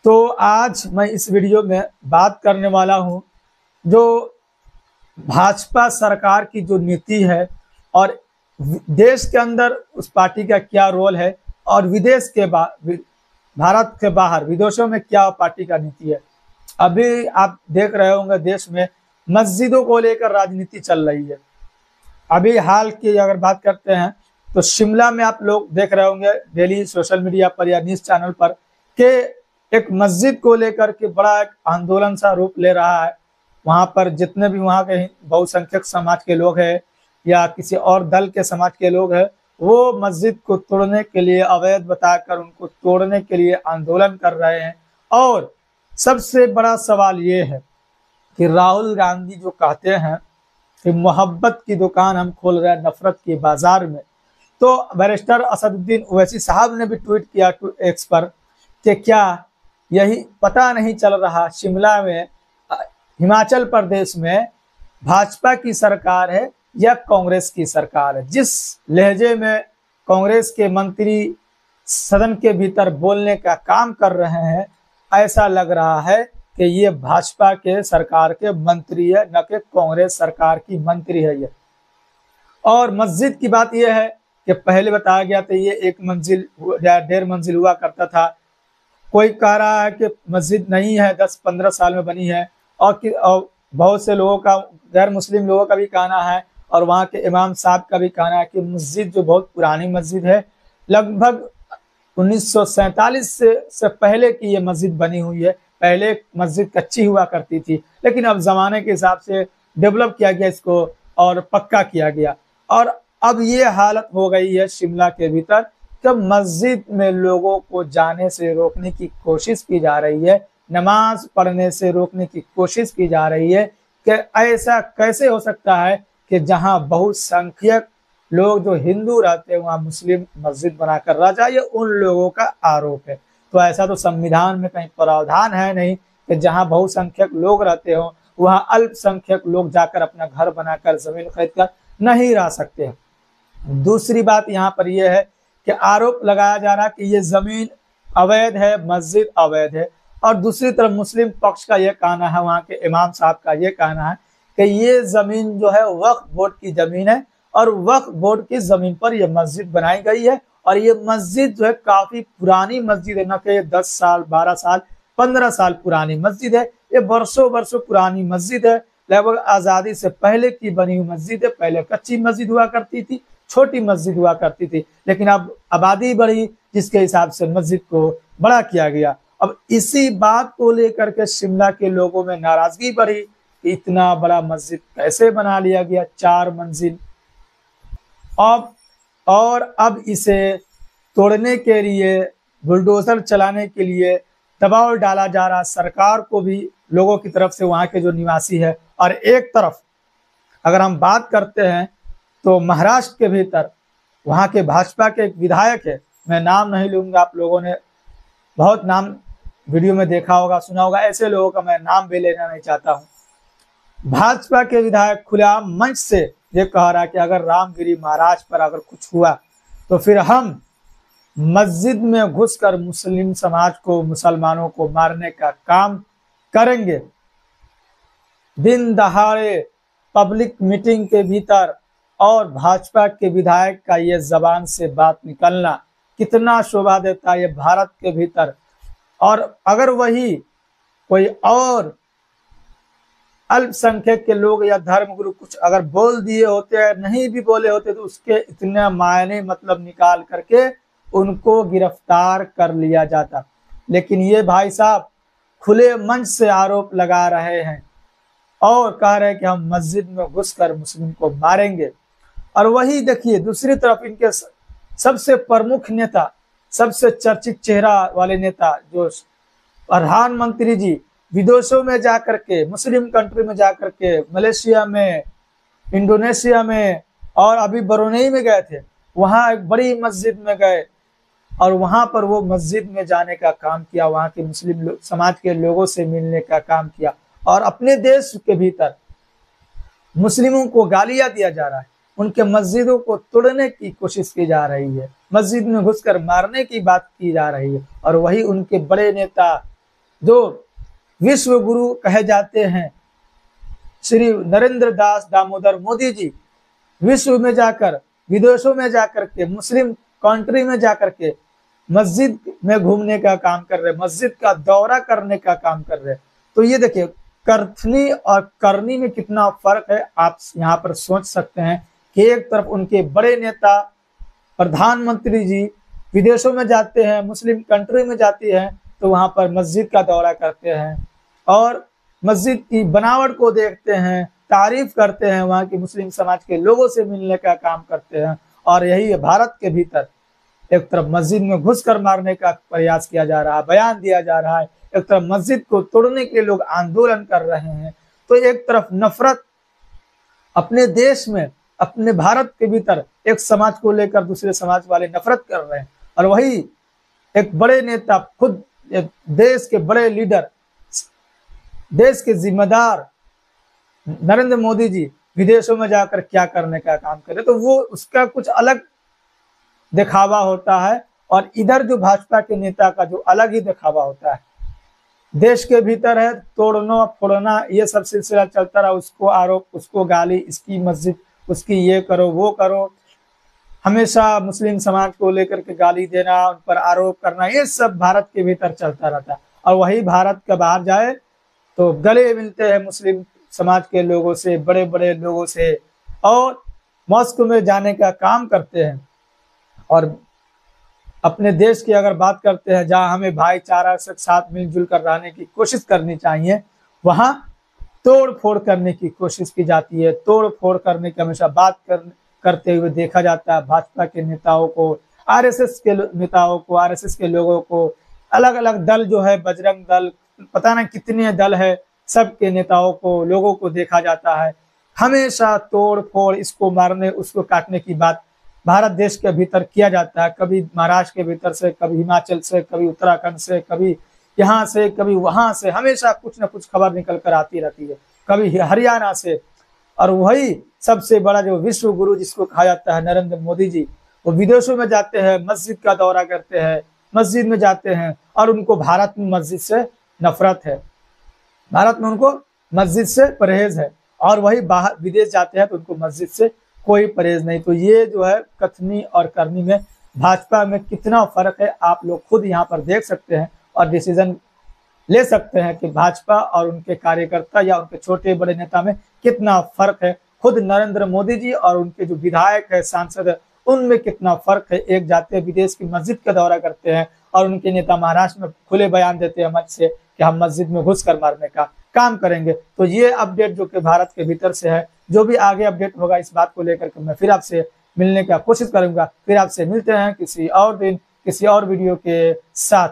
तो आज मैं इस वीडियो में बात करने वाला हूं जो भाजपा सरकार की जो नीति है और देश के अंदर उस पार्टी का क्या रोल है और विदेश के भारत के बाहर विदेशों में क्या पार्टी का नीति है। अभी आप देख रहे होंगे देश में मस्जिदों को लेकर राजनीति चल रही है। अभी हाल की अगर बात करते हैं तो शिमला में आप लोग देख रहे होंगे डेली सोशल मीडिया पर या न्यूज चैनल पर कि एक मस्जिद को लेकर के बड़ा एक आंदोलन सा रूप ले रहा है। वहां पर जितने भी वहां के बहुसंख्यक समाज के लोग हैं या किसी और दल के समाज के लोग हैं, वो मस्जिद को तोड़ने के लिए अवैध बताकर उनको तोड़ने के लिए आंदोलन कर रहे हैं। और सबसे बड़ा सवाल ये है कि राहुल गांधी जो कहते हैं कि मोहब्बत की दुकान हम खोल रहे हैं नफरत के बाजार में, तो बैरिस्टर असदुद्दीन ओवैसी साहब ने भी ट्वीट किया एक्स पर कि क्या यही पता नहीं चल रहा शिमला में हिमाचल प्रदेश में भाजपा की सरकार है या कांग्रेस की सरकार है। जिस लहजे में कांग्रेस के मंत्री सदन के भीतर बोलने का काम कर रहे हैं, ऐसा लग रहा है कि ये भाजपा के सरकार के मंत्री है, न कि कांग्रेस सरकार की मंत्री है ये। और मस्जिद की बात यह है कि पहले बताया गया था ये 1 मंजिल या 1.5 मंजिल हुआ करता था। कोई कह रहा है कि मस्जिद नहीं है, 10-15 साल में बनी है। और बहुत से लोगों का, गैर मुस्लिम लोगों का भी कहना है और वहाँ के इमाम साहब का भी कहना है कि मस्जिद जो बहुत पुरानी मस्जिद है, लगभग 1947 से पहले की ये मस्जिद बनी हुई है। पहले मस्जिद कच्ची हुआ करती थी, लेकिन अब जमाने के हिसाब से डेवलप किया गया इसको और पक्का किया गया। और अब ये हालत हो गई है शिमला के भीतर कि मस्जिद में लोगों को जाने से रोकने की कोशिश की जा रही है, नमाज पढ़ने से रोकने की कोशिश की जा रही है कि ऐसा कैसे हो सकता है कि जहां बहुसंख्यक लोग जो हिंदू रहते हैं वहां मुस्लिम मस्जिद बनाकर रह जाए, ये उन लोगों का आरोप है। तो ऐसा तो संविधान में कहीं प्रावधान है नहीं कि जहां बहुसंख्यक लोग रहते हो वहां अल्पसंख्यक लोग जाकर अपना घर बनाकर जमीन खरीद कर नहीं रह सकते। दूसरी बात यहाँ पर यह है कि आरोप लगाया जा रहा है कि ये जमीन अवैध है, मस्जिद अवैध है। और दूसरी तरफ मुस्लिम पक्ष का यह कहना है, वहां के इमाम साहब का यह कहना है कि ये जमीन जो है वक्फ बोर्ड की जमीन है और वक्फ बोर्ड की जमीन पर यह मस्जिद बनाई गई है। और ये मस्जिद जो है काफी पुरानी मस्जिद है, न कि 10 साल 12 साल 15 साल पुरानी मस्जिद है। ये बरसों बरसों पुरानी मस्जिद है, लगभग आजादी से पहले की बनी हुई मस्जिद है। पहले कच्ची मस्जिद हुआ करती थी, छोटी मस्जिद हुआ करती थी, लेकिन अब आबादी बढ़ी जिसके हिसाब से मस्जिद को बड़ा किया गया। अब इसी बात को लेकर के शिमला के लोगों में नाराजगी बढ़ी कि इतना बड़ा मस्जिद कैसे बना लिया गया, 4 मंजिल। अब इसे तोड़ने के लिए, बुलडोजर चलाने के लिए दबाव डाला जा रहा सरकार को भी, लोगों की तरफ से, वहां के जो निवासी है। और एक तरफ अगर हम बात करते हैं तो महाराष्ट्र के भीतर वहां के भाजपा के एक विधायक है, मैं नाम नहीं लूंगा, आप लोगों ने बहुत नाम वीडियो में देखा होगा, सुना होगा, ऐसे लोगों का मैं नाम भी लेना नहीं चाहता हूं। भाजपा के विधायक खुलेआम मंच से ये कह रहा है कि अगर रामगिरी महाराज पर अगर कुछ हुआ तो फिर हम मस्जिद में घुसकर मुस्लिम समाज को, मुसलमानों को मारने का काम करेंगे। दिन दहाड़े पब्लिक मीटिंग के भीतर और भाजपा के विधायक का ये जबान से बात निकलना कितना शोभा देता है ये भारत के भीतर। और अगर वही कोई और अल्पसंख्यक के लोग या धर्मगुरु कुछ अगर बोल दिए होते हैं, नहीं भी बोले होते, तो उसके इतने मायने मतलब निकाल करके उनको गिरफ्तार कर लिया जाता। लेकिन ये भाई साहब खुले मंच से आरोप लगा रहे हैं और कह रहे हैं कि हम मस्जिद में घुसकर मुस्लिम को मारेंगे। और वही देखिए दूसरी तरफ इनके सबसे प्रमुख नेता, सबसे चर्चित चेहरा वाले नेता जो प्रधानमंत्री जी विदेशों में जाकर के, मुस्लिम कंट्री में जाकर के, मलेशिया में, इंडोनेशिया में और अभी ब्रुनेई में गए थे, वहां एक बड़ी मस्जिद में गए और वहां पर वो मस्जिद में जाने का काम किया, वहां के मुस्लिम समाज के लोगों से मिलने का काम किया। और अपने देश के भीतर मुस्लिमों को गालियां दिया जा रहा है, उनके मस्जिदों को तोड़ने की कोशिश की जा रही है, मस्जिद में घुसकर मारने की बात की जा रही है। और वही उनके बड़े नेता जो विश्व गुरु कहे जाते हैं श्री नरेंद्र दास दामोदर मोदी जी, विश्व में जाकर, विदेशों में जाकर के, मुस्लिम कंट्री में जाकर के मस्जिद में घूमने का काम कर रहे, मस्जिद का दौरा करने का काम कर रहे। तो ये देखिए कथनी और करनी में कितना फर्क है, आप यहाँ पर सोच सकते हैं कि एक तरफ उनके बड़े नेता प्रधानमंत्री जी विदेशों में जाते हैं, मुस्लिम कंट्री में जाती है तो वहां पर मस्जिद का दौरा करते हैं और मस्जिद की बनावट को देखते हैं, तारीफ करते हैं, वहां के मुस्लिम समाज के लोगों से मिलने का काम करते हैं। और यही भारत के भीतर एक तरफ मस्जिद में घुसकर मारने का प्रयास किया जा रहा है, बयान दिया जा रहा है, एक तरफ मस्जिद को तोड़ने के लिए लोग आंदोलन कर रहे हैं। तो एक तरफ नफरत अपने देश में, अपने भारत के भीतर एक समाज को लेकर दूसरे समाज वाले नफरत कर रहे हैं, और वही एक बड़े नेता, खुद देश के बड़े लीडर, देश के जिम्मेदार नरेंद्र मोदी जी विदेशों में जाकर क्या करने का काम कर रहे, तो वो उसका कुछ अलग दिखावा होता है और इधर जो भाजपा के नेता का जो अलग ही दिखावा होता है। देश के भीतर है तोड़ना फोड़ना, ये सब सिलसिला चलता रहा, उसको आरोप, उसको गाली, इसकी मस्जिद, उसकी ये करो वो करो, हमेशा मुस्लिम समाज को लेकर के गाली देना, उन पर आरोप करना, ये सब भारत के भीतर चलता रहता है। और वही भारत के बाहर जाए तो गले मिलते हैं मुस्लिम समाज के लोगों से, बड़े बड़े लोगों से, और मॉस्क में जाने का काम करते हैं। और अपने देश की अगर बात करते हैं जहां हमें भाईचारा से साथ मिलजुल कर रहने की कोशिश करनी चाहिए, वहां तोड़ फोड़ करने की कोशिश की जाती है। तोड़ फोड़ करने की हमेशा बात करते हुए देखा जाता है भाजपा के नेताओं को, आरएसएस के नेताओं को, आरएसएस के लोगों को, अलग अलग दल जो है, बजरंग दल, पता नहीं कितने दल है, सबके नेताओं को, लोगों को देखा जाता है हमेशा तोड़ फोड़, इसको मारने उसको काटने की बात भारत देश के भीतर किया जाता है। कभी महाराष्ट्र के भीतर से, कभी हिमाचल से, कभी उत्तराखंड से, कभी यहाँ से, कभी वहां से, हमेशा कुछ न कुछ खबर निकल कर आती रहती है, कभी हरियाणा से। और वही सबसे बड़ा जो विश्व गुरु जिसको कहा जाता है नरेंद्र मोदी जी, वो विदेशों में जाते हैं, मस्जिद का दौरा करते हैं, मस्जिद में जाते हैं, और उनको भारत में मस्जिद से नफरत है, भारत में उनको मस्जिद से परहेज है, और वही बाहर विदेश जाते हैं तो उनको मस्जिद से कोई परहेज नहीं। तो ये जो है कथनी और करनी में भाजपा में कितना फर्क है, आप लोग खुद यहाँ पर देख सकते हैं और डिसीजन ले सकते हैं कि भाजपा और उनके कार्यकर्ता या उनके छोटे बड़े नेता में कितना फर्क है। खुद नरेंद्र मोदी जी और उनके जो विधायक है, सांसद है, उनमें कितना फर्क है। एक जाते हैं विदेश की मस्जिद का दौरा करते हैं और उनके नेता महाराष्ट्र में खुले बयान देते हैं मंच से कि हम मस्जिद में घुस कर मारने का काम करेंगे। तो ये अपडेट जो कि भारत के भीतर से है, जो भी आगे अपडेट होगा इस बात को लेकर के मैं फिर आपसे मिलने का कोशिश करूंगा। फिर आपसे मिलते हैं किसी और दिन किसी और वीडियो के साथ।